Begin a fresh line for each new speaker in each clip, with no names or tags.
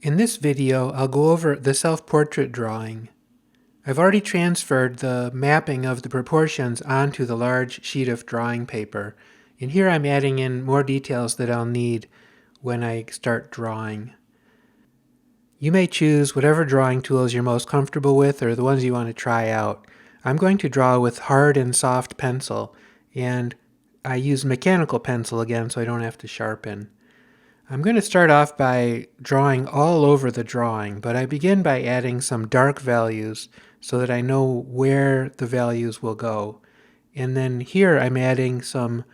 In this video, I'll go over the self-portrait drawing. I've already transferred the mapping of the proportions onto the large sheet of drawing paper, and here I'm adding in more details that I'll need when I start drawing. You may choose whatever drawing tools you're most comfortable with or the ones you want to try out. I'm going to draw with hard and soft pencil, and I use mechanical pencil again so I don't have to sharpen. I'm going to start off by drawing all over the drawing, but I begin by adding some dark values so that I know where the values will go. And then here I'm adding some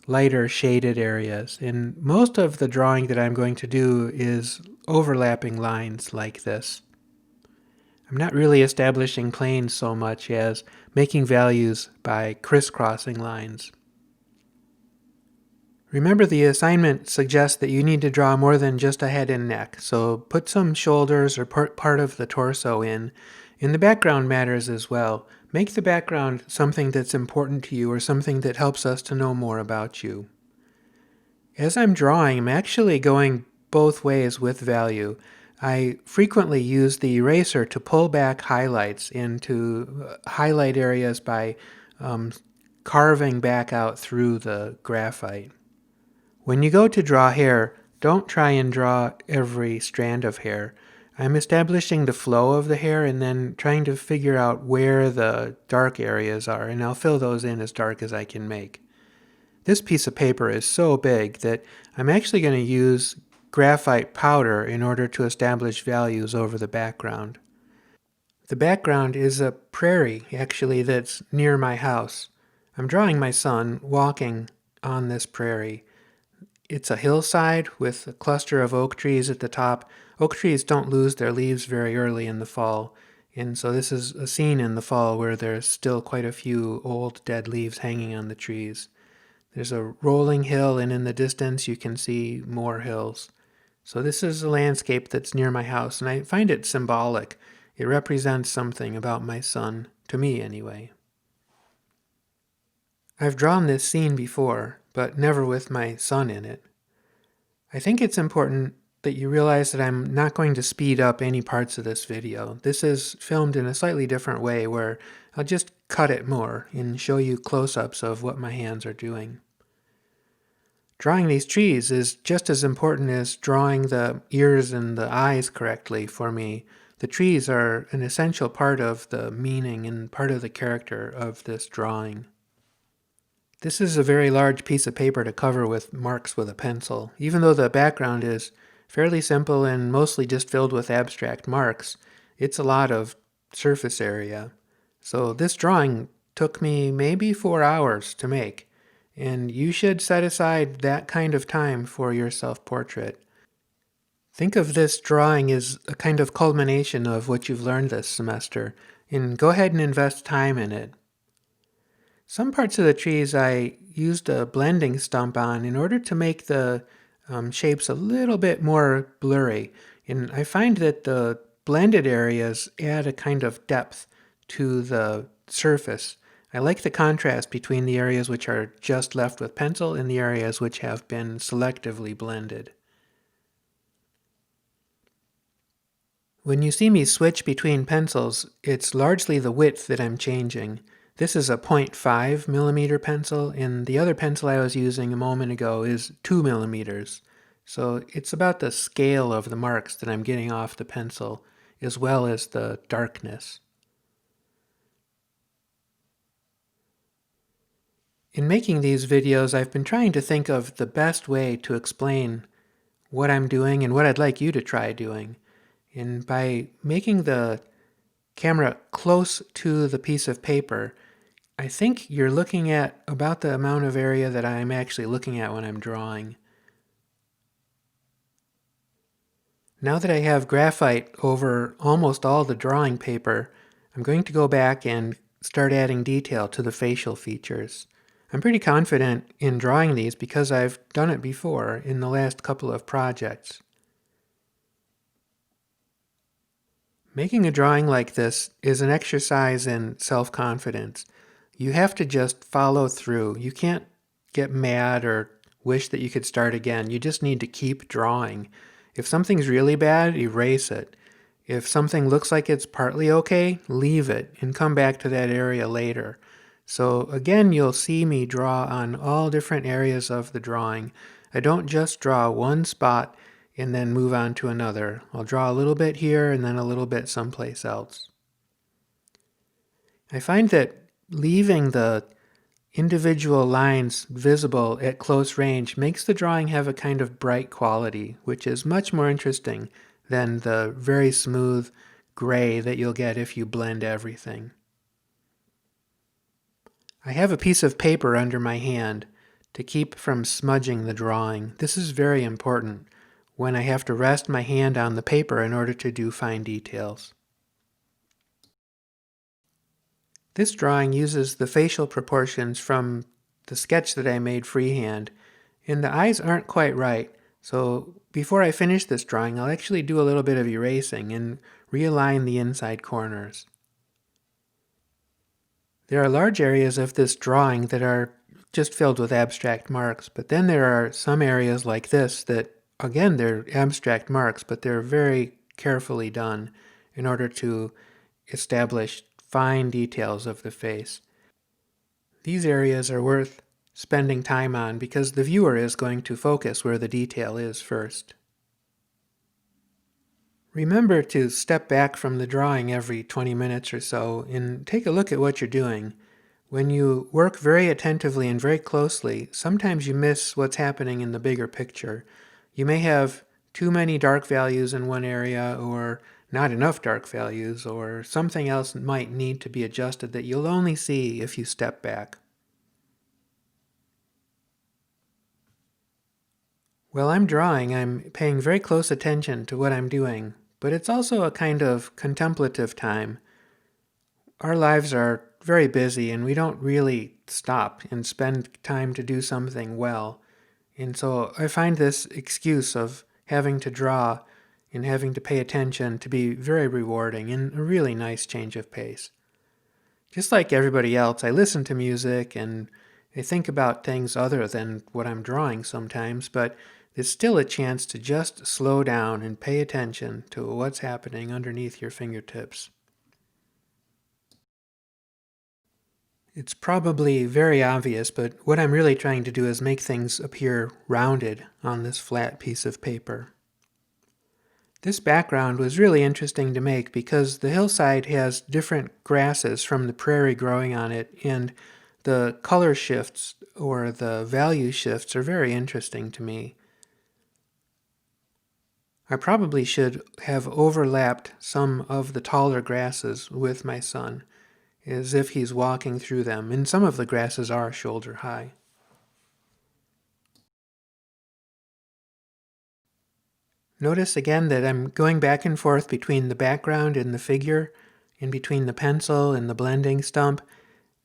lighter shaded areas. And most of the drawing that I'm going to do is overlapping lines like this. I'm not really establishing planes so much as making values by crisscrossing lines. Remember, the assignment suggests that you need to draw more than just a head and neck, so put some shoulders or part of the torso in. And the background matters as well. Make the background something that's important to you or something that helps us to know more about you. As I'm drawing, I'm actually going both ways with value. I frequently use the eraser to pull back highlights and to highlight areas by carving back out through the graphite. When you go to draw hair, don't try and draw every strand of hair. I'm establishing the flow of the hair and then trying to figure out where the dark areas are, and I'll fill those in as dark as I can make. This piece of paper is so big that I'm actually going to use graphite powder in order to establish values over the background. The background is a prairie, actually, that's near my house. I'm drawing my son walking on this prairie. It's a hillside with a cluster of oak trees at the top. Oak trees don't lose their leaves very early in the fall, and so this is a scene in the fall where there's still quite a few old dead leaves hanging on the trees. There's a rolling hill, and in the distance you can see more hills. So this is a landscape that's near my house, and I find it symbolic. It represents something about my son, to me anyway. I've drawn this scene before, but never with my son in it. I think it's important that you realize that I'm not going to speed up any parts of this video. This is filmed in a slightly different way where I'll just cut it more and show you close-ups of what my hands are doing. Drawing these trees is just as important as drawing the ears and the eyes correctly for me. The trees are an essential part of the meaning and part of the character of this drawing. This is a very large piece of paper to cover with marks with a pencil. Even though the background is fairly simple and mostly just filled with abstract marks, it's a lot of surface area. So this drawing took me maybe 4 hours to make, and you should set aside that kind of time for your self-portrait. Think of this drawing as a kind of culmination of what you've learned this semester, and go ahead and invest time in it. Some parts of the trees I used a blending stump on in order to make the shapes a little bit more blurry. And I find that the blended areas add a kind of depth to the surface. I like the contrast between the areas which are just left with pencil and the areas which have been selectively blended. When you see me switch between pencils, it's largely the width that I'm changing. This is a 0.5 millimeter pencil, and the other pencil I was using a moment ago is 2 millimeters. So it's about the scale of the marks that I'm getting off the pencil, as well as the darkness. In making these videos, I've been trying to think of the best way to explain what I'm doing and what I'd like you to try doing. And by making the camera close to the piece of paper, I think you're looking at about the amount of area that I'm actually looking at when I'm drawing. Now that I have graphite over almost all the drawing paper, I'm going to go back and start adding detail to the facial features. I'm pretty confident in drawing these because I've done it before in the last couple of projects. Making a drawing like this is an exercise in self-confidence. You have to just follow through. You can't get mad or wish that you could start again. You just need to keep drawing. If something's really bad, erase it. If something looks like it's partly okay, leave it and come back to that area later. So again, you'll see me draw on all different areas of the drawing. I don't just draw one spot and then move on to another. I'll draw a little bit here and then a little bit someplace else. I find that leaving the individual lines visible at close range makes the drawing have a kind of bright quality, which is much more interesting than the very smooth gray that you'll get if you blend everything. I have a piece of paper under my hand to keep from smudging the drawing. This is very important when I have to rest my hand on the paper in order to do fine details. This drawing uses the facial proportions from the sketch that I made freehand, and the eyes aren't quite right, so before I finish this drawing I'll actually do a little bit of erasing and realign the inside corners. There are large areas of this drawing that are just filled with abstract marks, but then there are some areas like this that, again, they're abstract marks, but they're very carefully done in order to establish fine details of the face. These areas are worth spending time on because the viewer is going to focus where the detail is first. Remember to step back from the drawing every 20 minutes or so and take a look at what you're doing. When you work very attentively and very closely, sometimes you miss what's happening in the bigger picture. You may have too many dark values in one area, or not enough dark values, or something else might need to be adjusted that you'll only see if you step back. While I'm drawing, I'm paying very close attention to what I'm doing, but it's also a kind of contemplative time. Our lives are very busy and we don't really stop and spend time to do something well. And so I find this excuse of having to draw and having to pay attention to be very rewarding and a really nice change of pace. Just like everybody else, I listen to music and I think about things other than what I'm drawing sometimes, but it's still a chance to just slow down and pay attention to what's happening underneath your fingertips. It's probably very obvious, but what I'm really trying to do is make things appear rounded on this flat piece of paper. This background was really interesting to make because the hillside has different grasses from the prairie growing on it, and the color shifts or the value shifts are very interesting to me. I probably should have overlapped some of the taller grasses with my son, as if he's walking through them, and some of the grasses are shoulder high. Notice again that I'm going back and forth between the background and the figure, in between the pencil and the blending stump.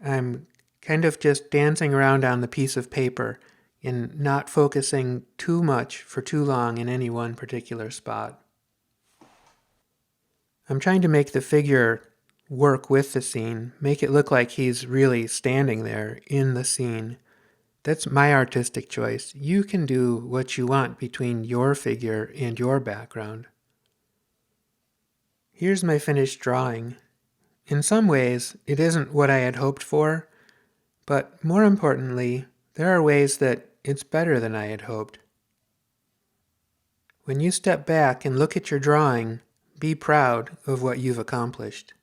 I'm kind of just dancing around on the piece of paper and not focusing too much for too long in any one particular spot. I'm trying to make the figure work with the scene, make it look like he's really standing there in the scene. That's my artistic choice. You can do what you want between your figure and your background. Here's my finished drawing. In some ways, it isn't what I had hoped for, but more importantly, there are ways that it's better than I had hoped. When you step back and look at your drawing, be proud of what you've accomplished.